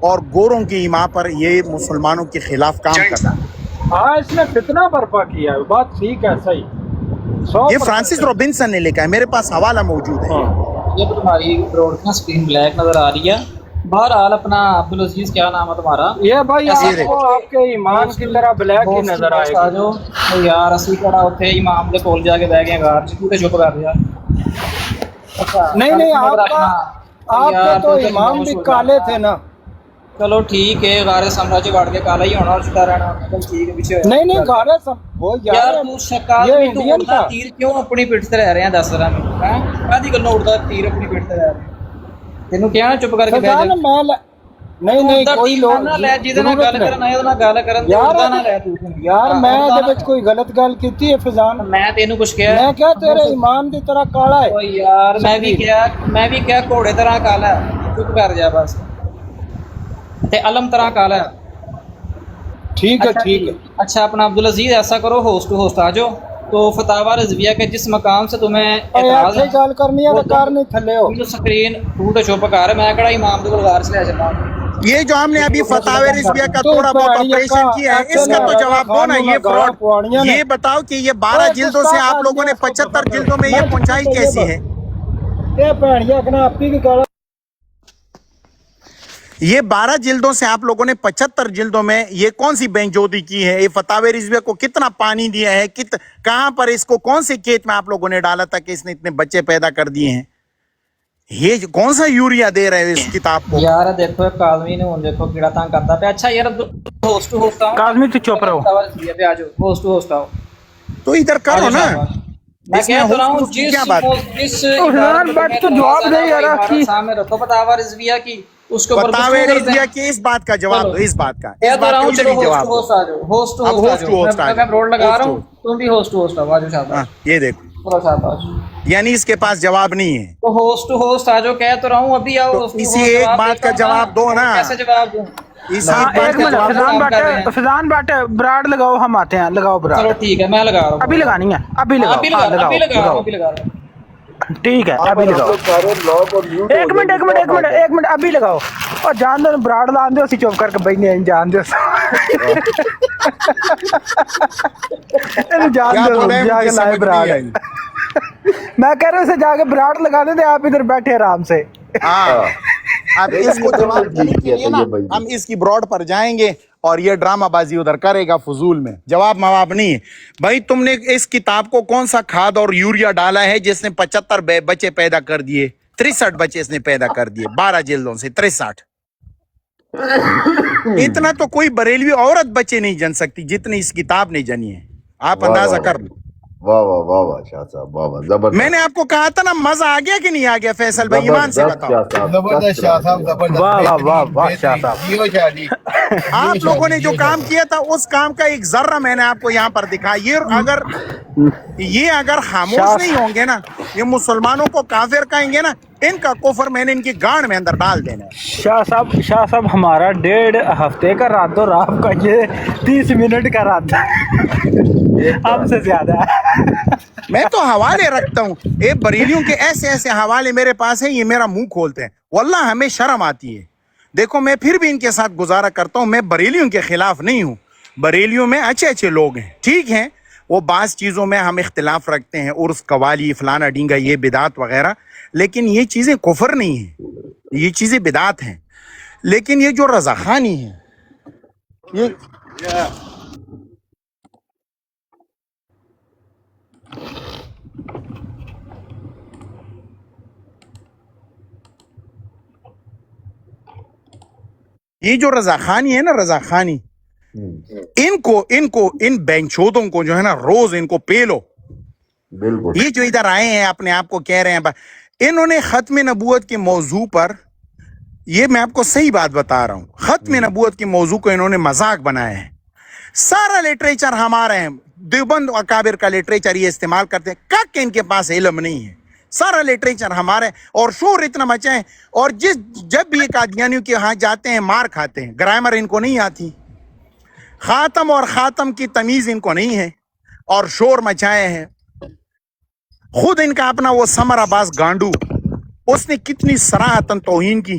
اور گوروں کی ایما پر یہ مسلمانوں کے خلاف کام کر رہا ہے. ہاں اس نے فتنہ برپا کیا ہے، بات ٹھیک ہے، صحیح. یہ فرانسس روبنسن نے لکھا ہے، میرے پاس حوالہ موجود ہے. یہ تو تمہاری روڈ کی اسکرین بلیک نظر آ رہی ہے. بہرحال اپنا عبدالعزیز کیا نام ہے تمہارا؟ یہ بھائی آپ کو آپ کے ایمان کی طرح بلیک ہی نظر آئے آ گا. جاؤ یار، اسی کڑا اتنے امام دے کول جا کے بہ گئے گھر چ، تو چپ کر دیا. نہیں آپ کے تو امام بھی کالے تھے نا. چلو ٹھیک ہے، غار سمرا چ وڑ کے کالا ہی ہونا اور چھٹا رہنا. چل ٹھیک ہے، پیچھے نہیں کالے سب وہ یار تو شکال بھی تو اڑتا تیر کیوں اپنی پیٹ تے رہ رہے ہیں؟ دس رہا میں کدی گلوں اڑتا تیر اپنی پیٹ تے رہ رہے ہیں. تینوں کیا نا چپ کر کے بیٹھ جا. نہیں کوئی لوگ یار میں کوئی غلط گل کی ہے فضان؟ میں تینوں کچھ کیا؟ میں کیا تیرے ایمان دی طرح کالا ہے؟ یار میں بھی کیا گھوڑے طرح کالا ہے. چپ کر جا بس. تے علم طرح کالا ہے. ٹھیک ہے. اچھا اپنا عبدالعزیز ایسا کرو، ہوسٹ ٹو ہوسٹ آ جاؤ. تو فتاوی رضویہ کے جس مقام سے تمہیں اعتراض ہے گل کرنی ہے تو کار نہیں تھلے ہو سکرین تو تے چپ کر. میں کڑا امام دے کول غار سے لے چلا. یہ جو ہم نے ابھی فتاوی رضویہ کا تھوڑا بہت آپریشن کیا ہے، اس کا تو جواب دو نا. یہ فراڈ، یہ بتاؤ کہ یہ 12 جلدوں سے آپ لوگوں نے 75 جلدوں میں یہ پہنچائی کیسی ہے؟ یہ 12 جلدوں سے آپ لوگوں نے 75 جلدوں میں یہ کون سی بینجودی کی ہے؟ یہ فتاوی رضویہ کو کتنا پانی دیا ہے؟ کہاں پر اس کو کون سے کھیت میں آپ لوگوں نے ڈالا تھا کہ اس نے اتنے بچے پیدا کر دیے ہیں؟ یہ کون سا یوریا دے رہے ہیں اس کتاب کو؟ یار دیکھو کاظمی نے ہن دیکھو کیڑا تنگ کرتا پہ. اچھا یار ہوسٹ ٹو ہوسٹ آؤ. کاظمی تو چپ رہو. پہ آ جاؤ، ہوسٹ ٹو ہوسٹ آؤ. تو ادھر کرو نا. میں کہہ تو رہا ہوں جس بٹ تو جواب دے یار. سامنے رکھو فتاوی رضویہ کی، اس کو فتاوی رضویہ کی اس بات کا جواب دو. اس بات کا ہوسٹ ٹو ہوسٹ آ جاؤ. میں روڈ لگا رہا ہوں، تم بھی ہوسٹ ٹو ہوسٹ آ جاؤ. یہ دیکھو، یعنی اس کے پاس جواب نہیں ہے. تو ہوسٹ ٹو ہوسٹ آ جاؤ. کہہ تو رہا ہوں ابھی آؤ. اسی ایک بات کا جواب دو نا. کیسے جواب دوں؟ فضان بٹ براڈ لگاؤ، ہم آتے ہیں. لگاؤ براڈ. چلو ٹھیک ہے، میں لگا رہا ہوں. ابھی لگانی ہے، ابھی لگاؤ. ٹھیک ہے ابھی لگاؤ. ایک منٹ ابھی لگاؤ. اور جان دو براڈ لان دو، اسی چپ کر کے بھائی نہیں جان دو. جان دو جا کے لائے براڈ. میں کہہ رہا ہوں اسے جا کے براڈ لگانے دے، آپ ادھر بیٹھے آرام سے. اب اس کو جواب دینے کے لیے نا ہم اس کی براڈ پر جائیں گے اور یہ ڈرامہ بازی ادھر کرے گا فضول میں. جواب مواب نہیں ہے. بھائی تم نے اس کتاب کو کون سا کھاد اور یوریا ڈالا ہے جس نے 75 بچے پیدا کر دیے؟ 63 بچے اس نے پیدا کر دیے 12 جلدوں سے. 63. اتنا تو کوئی بریلوی عورت بچے نہیں جن سکتی جتنی اس کتاب نے جنی ہے. آپ اندازہ کر لو. واہ واہ واہ واہ شاہ صاحب، واہ واہ زبردست. میں نے آپ کو کہا تھا نا، مزہ آ گیا کہ نہیں آ گیا؟ فیصل بھائی ایمان سے بتاؤ. زبردست شاہ صاحب، زبردست. واہ شاہ صاحب. آپ لوگوں نے جو کام کیا تھا اس کام کا ایک ذرہ میں نے آپ کو یہاں پر دکھایا. یہ اگر خاموش نہیں ہوں گے نا، یہ مسلمانوں کو کافر کہیں گے نا، ان کا کفر میں نے ان کی گانڈ میں اندر ڈال دینا ہے. شاہ صاحب ہمارا 1.5 ہفتے کا رات و رات کا یہ 30 منٹ کا رات ہم سے زیادہ ہے. میں تو حوالے رکھتا ہوں. اے بریلیوں کے ایسے حوالے میرے پاس ہیں، یہ میرا منہ کھولتے ہیں. واللہ ہمیں شرم آتی ہے. دیکھو میں پھر بھی ان کے ساتھ گزارا کرتا ہوں. میں بریلیوں کے خلاف نہیں ہوں. بریلیوں میں اچھے لوگ ہیں، ٹھیک ہیں. وہ بعض چیزوں میں ہم اختلاف رکھتے ہیں، عرس قوالی فلانا ڈینگا یہ بدعت وغیرہ، لیکن یہ چیزیں کفر نہیں ہیں، یہ چیزیں بدعت ہیں. لیکن یہ جو رضاخانی ہے، یہ جو رضاخانی ہے نا، رضاخانی، ان بینچودوں کو جو ہے نا روز ان کو پیلو. بالکل. یہ جو ادھر آئے ہیں اپنے آپ کو کہہ رہے ہیں، انہوں نے ختم نبوت کے موضوع پر، یہ میں آپ کو صحیح بات بتا رہا ہوں، ختم نبوت کے موضوع کو انہوں نے مذاق بنایا ہے. سارا لٹریچر ہمارے ہیں، دیوبند اکابر کا لٹریچر یہ استعمال کرتے ہیں. کہ ان کے پاس علم نہیں ہے. سارا لٹریچر ہمارے، اور شور اتنا مچا ہے. اور جب بھی یہ قادیانیوں کے ہاں جاتے ہیں مار کھاتے ہیں. گرامر ان کو نہیں آتی، خاتم اور خاتم کی تمیز ان کو نہیں ہے، اور شور مچائے ہیں. خود ان کا اپنا وہ سمر عباس گانڈو، اس نے کتنی صراحتاً توہین کی.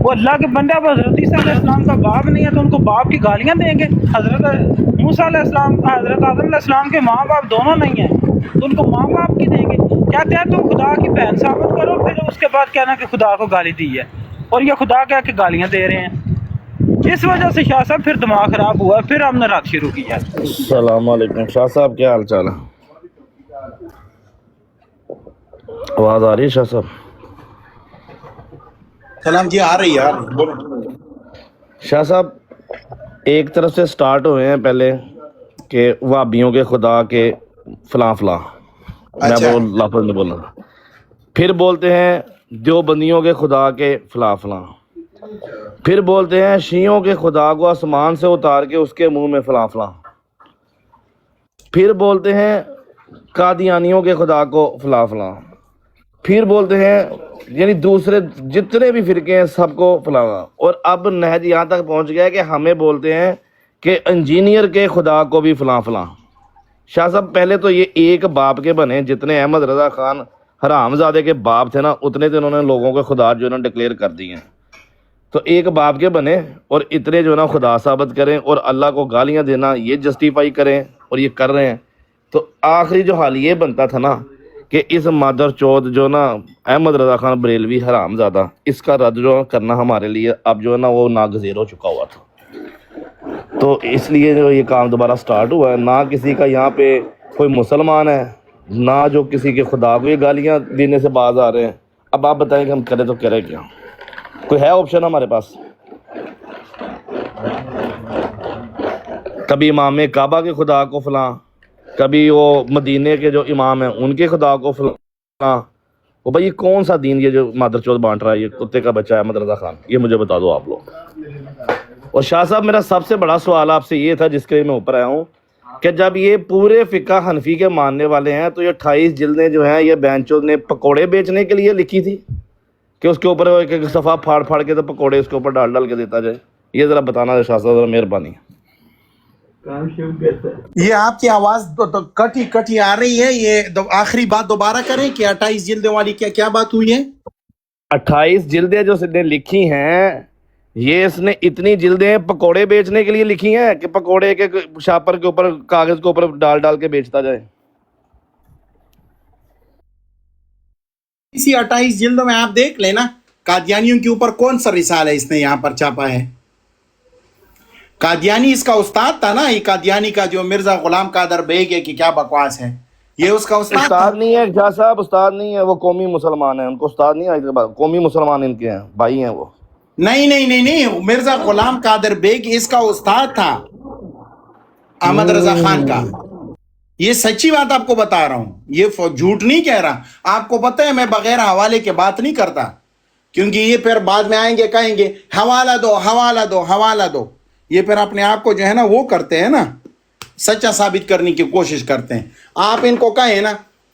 وہ اللہ کے بندے اب حضرت عیسیٰ علیہ السلام کا باپ نہیں ہے تو ان کو باپ کی گالیاں دیں گے؟ حضرت موسیٰ علیہ السلام حضرت آدم علیہ السلام کے ماں باپ دونوں نہیں ہیں تو ان کو ماں باپ کی دیں گے؟ کہتے ہیں تم خدا کی بہن ثابت کرو، پھر اس کے بعد کہنا کہ خدا کو گالی دی ہے، اور یہ خدا کہہ کے گالیاں دے رہے ہیں۔ اس وجہ سے شاہ صاحب پھر دماغ خراب ہوا، پھر ہم نے رات شروع کیا۔ السلام علیکم شاہ صاحب، کیا حال چال ہے؟ آواز آ رہی ہے شاہ صاحب؟ سلام جی، آ رہی ہے بولیں۔ شاہ صاحب ایک طرف سے سٹارٹ ہوئے ہیں پہلے کہ وہابیوں کے خدا کے فلاں فلاں، میں وہ لفظ نہیں بولا، پھر بولتے ہیں دیوبندیوں کے خدا کے فلاں فلاں، پھر بولتے ہیں شیعوں کے خدا کو آسمان سے اتار کے اس کے منہ میں فلاں فلاں، پھر بولتے ہیں قادیانیوں کے خدا کو فلاں فلاں، پھر بولتے ہیں یعنی دوسرے جتنے بھی فرقے ہیں سب کو فلاں، اور اب نہج یہاں تک پہنچ گیا ہے کہ ہمیں بولتے ہیں کہ انجینئر کے خدا کو بھی فلاں فلاں۔ شاہ صاحب پہلے تو یہ ایک باپ کے بنے، جتنے احمد رضا خان حرام زادے کے باپ تھے نا اتنے تو انہوں نے لوگوں کے خدا جو ہے نا ڈکلیئر کر دیے ہیں، تو ایک باپ کے بنے اور اتنے جو ہے نا خدا ثابت کریں اور اللہ کو گالیاں دینا یہ جسٹیفائی کریں اور یہ کر رہے ہیں، تو آخری جو حال یہ بنتا تھا نا کہ اس مادر چودھ جو نا احمد رضا خان بریلوی حرام زادہ، اس کا رد جو کرنا ہمارے لیے اب جو ہے نا وہ ناگزیر ہو چکا ہوا تھا، تو اس لیے جو یہ کام دوبارہ سٹارٹ ہوا ہے۔ نہ کسی کا یہاں پہ کوئی مسلمان ہے، نہ جو کسی کے خدا کو یہ گالیاں دینے سے باز آ رہے ہیں۔ اب آپ بتائیں کہ ہم کریں تو کریں کیا؟ کوئی ہے آپشن ہمارے پاس؟ کبھی امام کعبہ کے خدا کو فلاں، کبھی وہ مدینے کے جو امام ہیں ان کے خدا کو فلاں، وہ بھائی یہ کون سا دین یہ جو مادر چودھ بانٹ رہا ہے، یہ کتے کا بچہ ہے احمد رضا خان؟ یہ مجھے بتا دو آپ لوگ۔ اور شاہ صاحب میرا سب سے بڑا سوال آپ سے یہ تھا جس کے لیے میں اوپر آیا ہوں کہ جب یہ پورے فقہ حنفی کے ماننے والے ہیں تو یہ 28 جلدیں جو ہیں یہ بینچوں نے پکوڑے بیچنے کے لیے لکھی تھی کہ اس کے اوپر ایک ایک صفحہ پھاڑ پھاڑ کے تو پکوڑے اس کے اوپر ڈال ڈال کے دیتا جائے؟ یہ ذرا بتانا شاہ صاحب، ذرا مہربانی۔ یہ آپ کی آواز تو کٹی کٹی آ رہی ہے، یہ آخری بات دوبارہ کریں کہ 28 جلدوں والی کیا بات ہوئی ہے؟ 28 جلدیں جو اس نے لکھی ہیں یہ اس نے اتنی جلدیں پکوڑے بیچنے کے لیے لکھی ہیں کہ پکوڑے کے شاپر کے اوپر کاغذ کے اوپر ڈال ڈال کے بیچتا جائے۔ اسی 28 جلدوں میں آپ دیکھ لینا قادیانیوں کے اوپر کون سا رسالہ اس نے یہاں پر چھاپا ہے۔ قادیانی اس کا استاد تھا نا، یہ قادیانی کا جو مرزا غلام قادر بیگ ہے کہ کیا بکواس ہے، یہ اس کا استاد نہیں ہے شاہ صاحب، استاد نہیں ہے، وہ قومی مسلمان ہیں، ان کو استاد نہیں ہے، قومی مسلمان ان کے ہیں، بھائی ہیں وہ۔ نہیں، مرزا غلام قادر بیگ اس کا استاد تھا احمد رضا خان کا، یہ سچی بات آپ کو بتا رہا ہوں، یہ جھوٹ نہیں کہہ رہا۔ آپ کو پتہ ہے میں بغیر حوالے کے بات نہیں کرتا، کیونکہ یہ پھر بعد میں آئیں گے کہیں گے حوالہ دو حوالہ دو حوالہ دو، یہ پھر اپنے آپ کو جو ہے نا وہ کرتے ہیں نا، سچا ثابت کرنے کی کوشش کرتے ہیں۔ آپ ان کو کہیں نا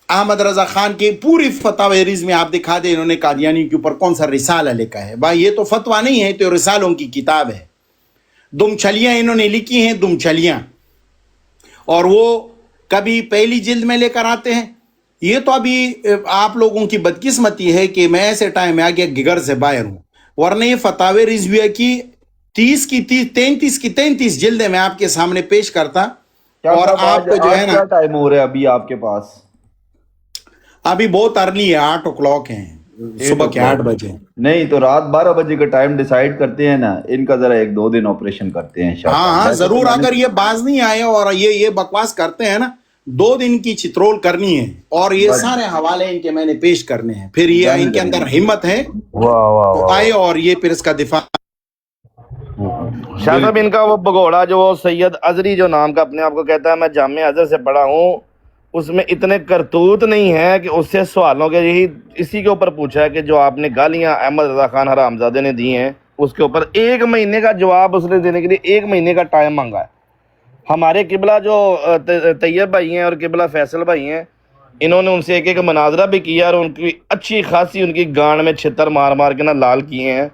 احمد رضا خان کی پوری فتوی ریز میں آپ دکھا دیں انہوں نے قادیانی کے اوپر کون سا رسالہ لکھا ہے۔ بھائی یہ تو فتویٰ نہیں ہے، تو رسالوں کی کتاب ہے، دم چھلیاں انہوں نے لکھی ہیں، دم چھلیاں، اور وہ کبھی پہلی جلد میں لے کر آتے ہیں۔ یہ تو ابھی آپ لوگوں کی بدقسمتی ہے کہ میں ایسے ٹائم میں آگے گھر سے باہر ہوں، ورنہ یہ فتاوی رضویہ کی 33 جلدیں میں آپ کے سامنے پیش کرتا، اور آپ کو جو ہے نا ٹائم ہو رہا ہے ابھی آپ کے پاس؟ ابھی بہت ارلی ہے، 8 o'clock ہیں، صبح کے 8 بجے۔ نہیں تو رات 12 بجے کا ٹائم ڈیسائیڈ کرتے ہیں نا، ان کا ذرا 1-2 دن آپریشن کرتے ہیں۔ ہاں ضرور، اگر یہ باز نہیں آئے اور یہ بکواس کرتے ہیں نا، 2 دن کی چترول کرنی ہے اور یہ سارے حوالے ان کے میں نے پیش کرنے ہیں، پھر یہ ان کے اندر ہمت ہے تو آئے اور یہ پھر اس کا دفاع۔ شاہ صاحب ان کا وہ بگوڑا جو وہ سید ازری جو نام کا اپنے آپ کو کہتا ہے میں جامع ازہر سے پڑھا ہوں، اس میں اتنے کرتوت نہیں ہے کہ اس سے سوالوں کے یہی اسی کے اوپر پوچھا ہے کہ جو آپ نے گالیاں احمد رضا خان حرامزادے نے دی ہیں اس کے اوپر 1 مہینے کا جواب اس نے دینے کے لیے 1 مہینے کا ٹائم مانگا ہے۔ ہمارے قبلہ جو طیب بھائی ہیں اور قبلہ فیصل بھائی ہیں، انہوں نے ان سے ایک مناظرہ بھی کیا اور ان کی اچھی خاصی ان کی گانڈ میں چھتر مار مار کے نا لال کیے ہیں،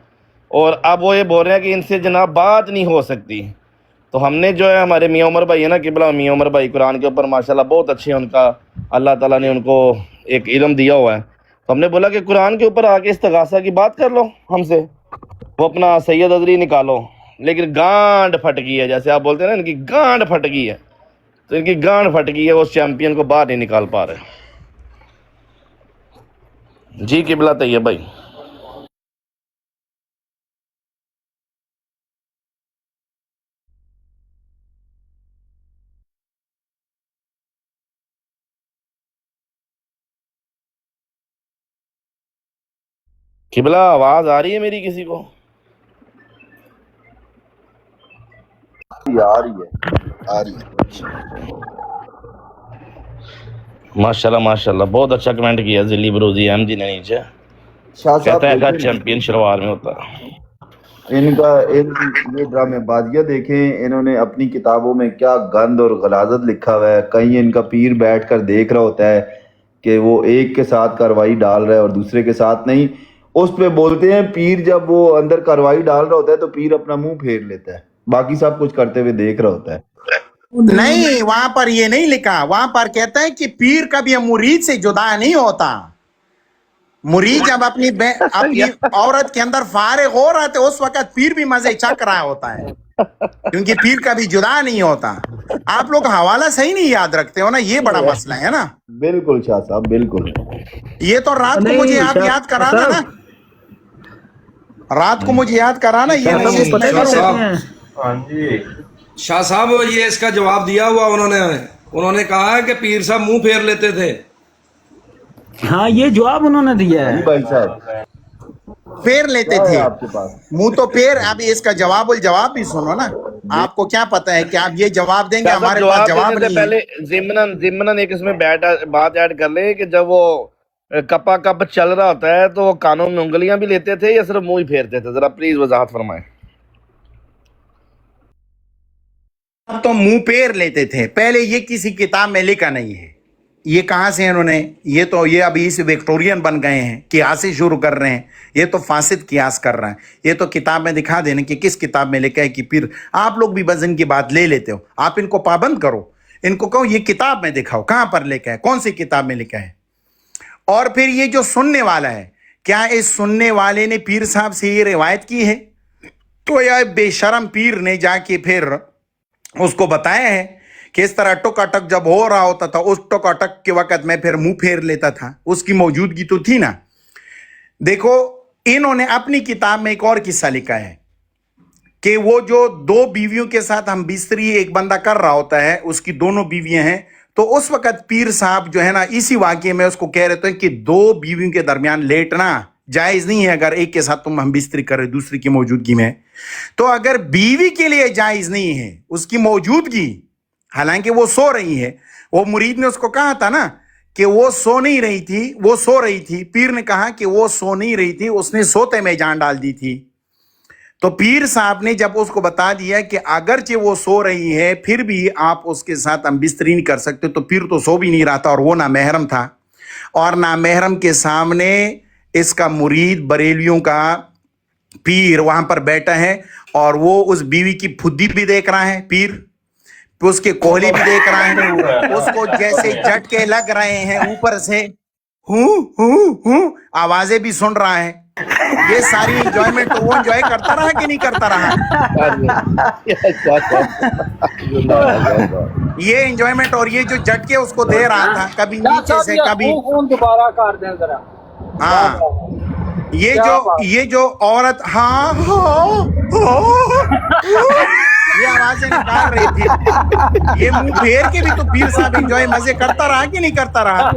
اور اب وہ یہ بول رہے ہیں کہ ان سے جناب بات نہیں ہو سکتی۔ تو ہم نے جو ہے ہمارے میاں عمر بھائی ہے نا، قبلہ میاں عمر بھائی قرآن کے اوپر ماشاءاللہ بہت اچھے ہیں، ان کا اللہ تعالیٰ نے ان کو ایک علم دیا ہوا ہے، تو ہم نے بولا کہ قرآن کے اوپر آ کے استغاثہ کی بات کر لو ہم سے۔ وہ اپنا سید ازری نکالو، لیکن گانڈ پھٹ گئی ہے، جیسے آپ بولتے ہیں نا ان کی گانڈ پھٹ گئی ہے، تو ان کی گانڈ پھٹ گئی ہے، وہ اس چیمپئن کو باہر نہیں نکال پا رہے. جی قبلہ طیب بھائی. قبلہ آواز آ رہی ہے میری کسی کو؟ آ رہی ہے. ماشاءاللہ ماشاءاللہ، بہت اچھا کمنٹ کیا ذلی بروزی ایم جی نے نیچے. شاہ کہتا صاحب ہے کہ دیکھیں چیمپئن شلوار میں ہوتا ہے. یہ ڈرامے بازیاں دیکھیں، انہوں نے اپنی کتابوں میں کیا گند اور غلاظت لکھا ہوا ہے. کہیں ان کا پیر بیٹھ کر دیکھ رہا ہوتا ہے کہ وہ ایک کے ساتھ کاروائی ڈال رہا ہے اور دوسرے کے ساتھ نہیں. اس پہ بولتے ہیں پیر جب وہ اندر کاروائی ڈال رہا ہوتا ہے تو پیر اپنا منہ پھیر لیتا ہے، باقی سب کچھ کرتے ہوئے دیکھ رہا ہوتا ہے. نہیں، وہاں پر یہ نہیں لکھا. وہاں پر کہتا ہے کہ پیر کبھی مرید سے جدا نہیں ہوتا. مرید جب اپنی عورت کے اندر فارغ ہو رہا تھا اس وقت پیر بھی مزے چک رہا ہوتا ہے، کیونکہ پیر کبھی جدا نہیں ہوتا. آپ لوگ حوالہ صحیح نہیں یاد رکھتے ہو نا، یہ بڑا مسئلہ ہے نا. بالکل شاہ صاحب بالکل. یہ تو رات کو مجھے آپ یاد کرانا نا، رات کو مجھے یاد کرانا. یہ نہیں ہاں جی شاہ صاحب یہ اس کا جواب دیا ہوا انہوں نے کہا ہے کہ پیر صاحب منہ پھیر لیتے تھے. ہاں یہ جواب انہوں نے دیا ہے. بھائی صاحب پھیر لیتے کیا ہے تھے آپ کے پاس؟ منہ تو پھیر. اب اس کا جواب الجواب بھی سنو نا. آپ کو کیا پتا ہے کہ آپ یہ جواب دیں گے؟ شاہ صاحب ہمارے پاس جواب دینے سے نہیں ہے. پہلے ضمناً ایک اس میں بات ایڈ کر لیں کہ جب وہ کپا کپ چل رہا ہوتا ہے تو وہ کانوں میں انگلیاں بھی لیتے تھے یا صرف منہ ہی پھیرتے تھے؟ ذرا پلیز وضاحت فرمائیں. تو منہ پیر لیتے تھے پہلے، یہ کسی کتاب میں لکھا نہیں ہے. یہ کہاں سے انہوں نے، یہ ابھی سے وکٹورین بن گئے ہیں، قیاسی شروع کر رہے ہیں. یہ تو فاسد قیاس کر رہا ہے. یہ تو کتاب میں دکھا دینا کہ کس کتاب میں لکھا ہے کہ پھر آپ لوگ بھی وزن کی بات لے لیتے ہو. آپ ان کو پابند کرو، ان کو کہو یہ کتاب میں دکھاؤ کہاں پر لکھا ہے، کون سی کتاب میں لکھا ہے. اور پھر یہ جو سننے والا ہے، کیا اس سننے والے نے پیر صاحب سے یہ روایت کی ہے؟ تو یہ بے شرم پیر نے جا کے پھر اس کو بتایا ہے کہ اس طرح ٹک اٹک جب ہو رہا ہوتا تھا اس ٹک اٹک کے وقت میں پھر منہ پھیر لیتا تھا. اس کی موجودگی تو تھی نا. دیکھو انہوں نے اپنی کتاب میں ایک اور قصہ لکھا ہے کہ وہ جو دو بیویوں کے ساتھ ہم بستری ایک بندہ کر رہا ہوتا ہے، اس کی دونوں بیویاں ہیں، تو اس وقت پیر صاحب جو ہے نا اسی واقعے میں اس کو کہہ رہے تھے کہ دو بیویوں کے درمیان لیٹنا جائز نہیں ہے اگر ایک کے ساتھ تم ہم بستری کر رہے دوسری کی موجودگی میں. تو اگر بیوی کے لیے جائز نہیں ہے اس کی موجودگی، حالانکہ وہ سو رہی ہے، وہ مرید نے اس کو کہا تھا نا کہ وہ سو نہیں رہی تھی، وہ سو رہی تھی. پیر نے کہا کہ وہ سو نہیں رہی تھی، اس نے سوتے میں جان ڈال دی تھی. تو پیر صاحب نے جب اس کو بتا دیا کہ اگرچہ وہ سو رہی ہے پھر بھی آپ اس کے ساتھ ہم بستری نہیں کر سکتے، تو پیر تو سو بھی نہیں رہا تھا اور وہ نامحرم تھا. اور نامحرم کے سامنے اس کا مرید بریلیوں کا پیر وہاں پر بیٹھا ہے اور وہ اس بیوی کی پھدی بھی دیکھ رہا ہے، پیر اس کے کوہلی بھی دیکھ رہا ہے، اس کو جیسے جھٹکے لگ رہے ہیں اوپر سے، ہوں آوازیں بھی سن رہا ہے. یہ ساری انجوائمنٹ تو وہ انجوائے کرتا رہا کہ نہیں کرتا رہا؟ یہ انجوائمنٹ اور یہ جو جھٹکے اس کو دے رہا تھا، کبھی نیچے سے کبھی. دوبارہ کر دیں ذرا. ہاں یہ جو عورت ہاں یہ آوازیں نکال رہی تھی، یہ منہ پھیر کے بھی تو پیر صاحب انجوائے مزے کرتا رہا کہ نہیں کرتا رہا؟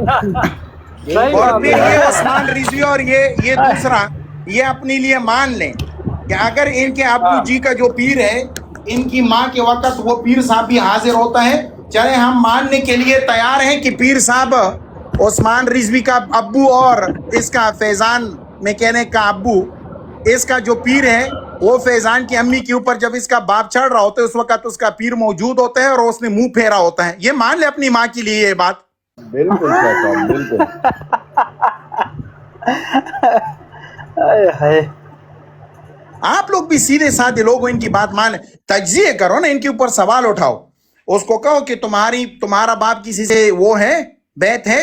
اور پھر یہ عثمان رضوی اور یہ دوسرا یہ اپنے لیے مان لیں کہ اگر ان کے ابو جی کا جو پیر ہے ان کی ماں کے وقت وہ پیر صاحب بھی حاضر ہوتا ہے، چلے ہم ماننے کے لیے تیار ہیں کہ پیر صاحب عثمان رضوی کا ابو اور اس کا فیضان میں کہنے کا ابو، اس کا جو پیر ہے وہ فیضان کی امی کے اوپر جب اس کا باپ چڑھ رہا ہوتا ہے اس وقت اس کا پیر موجود ہوتا ہے اور اس نے منہ پھیرا ہوتا ہے. یہ مان لے اپنی ماں کے لیے یہ بات. بالکل بالکل. آپ لوگ بھی سیدھے سادھے لوگ ہو، ان کی بات مانیں، تجزیے کرو نا، ان کے اوپر سوال اٹھاؤ، اس کو کہو کہ تمہارا باپ کسی سے وہ ہے، بیت ہے؟